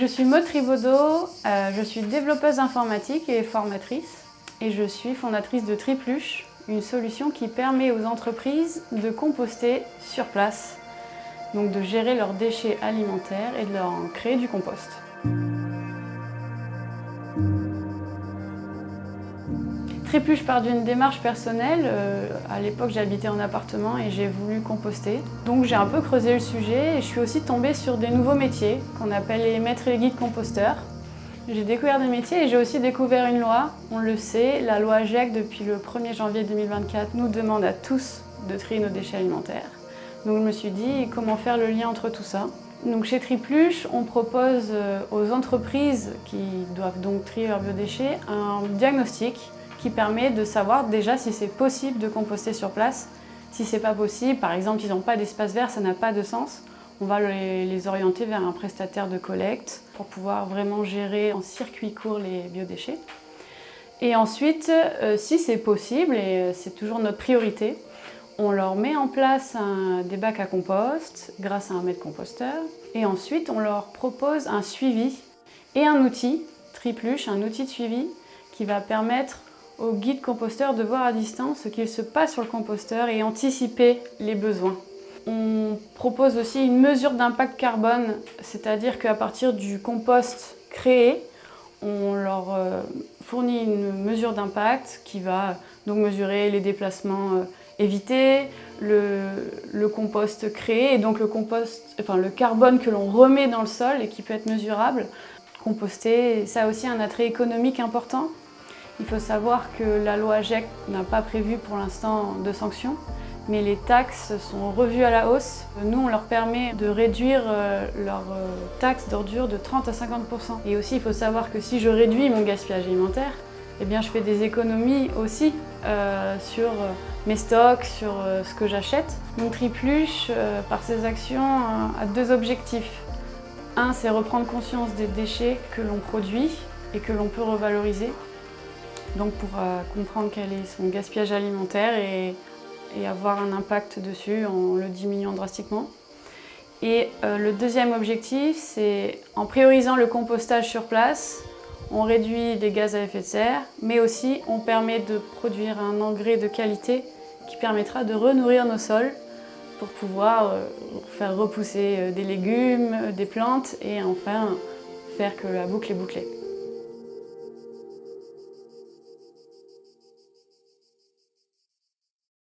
Je suis Maud Tribaudot, je suis développeuse informatique et formatrice et je suis fondatrice de Tripluche, une solution qui permet aux entreprises de composter sur place, donc de gérer leurs déchets alimentaires et de leur en créer du compost. Tripluche part d'une démarche personnelle. À l'époque, j'habitais en appartement et j'ai voulu composter. Donc j'ai un peu creusé le sujet et je suis aussi tombée sur des nouveaux métiers qu'on appelle les maîtres et les guides composteurs. J'ai découvert des métiers et j'ai aussi découvert une loi. On le sait, la loi AGEC depuis le 1er janvier 2024 nous demande à tous de trier nos déchets alimentaires. Donc je me suis dit comment faire le lien entre tout ça. Donc chez Tripluche, on propose aux entreprises qui doivent donc trier leurs biodéchets un diagnostic qui permet de savoir déjà si c'est possible de composter sur place. Si c'est pas possible, par exemple, s'ils n'ont pas d'espace vert, ça n'a pas de sens. On va les orienter vers un prestataire de collecte pour pouvoir vraiment gérer en circuit court les biodéchets. Et ensuite, si c'est possible, et c'est toujours notre priorité, on leur met en place des bacs à compost grâce à un maître composteur. Et ensuite, on leur propose un suivi et un outil, Tripluche, un outil de suivi qui va permettre aux guides composteurs de voir à distance ce qu'il se passe sur le composteur et anticiper les besoins. On propose aussi une mesure d'impact carbone, c'est-à-dire qu'à partir du compost créé, on leur fournit une mesure d'impact qui va donc mesurer les déplacements évités, le compost créé et donc le carbone que l'on remet dans le sol et qui peut être mesurable. Composter, ça a aussi un attrait économique important. Il faut savoir que la loi AGEC n'a pas prévu pour l'instant de sanctions, mais les taxes sont revues à la hausse. Nous, on leur permet de réduire leurs taxes d'ordures de 30 à 50%. Et aussi, il faut savoir que si je réduis mon gaspillage alimentaire, eh bien, je fais des économies aussi sur mes stocks, sur ce que j'achète. Donc Tripluche, par ses actions, a deux objectifs. Un, c'est reprendre conscience des déchets que l'on produit et que l'on peut revaloriser. Donc pour comprendre quel est son gaspillage alimentaire et avoir un impact dessus en le diminuant drastiquement. Et le deuxième objectif, c'est en priorisant le compostage sur place, on réduit les gaz à effet de serre, mais aussi on permet de produire un engrais de qualité qui permettra de renourrir nos sols pour pouvoir faire repousser des légumes, des plantes et enfin faire que la boucle est bouclée.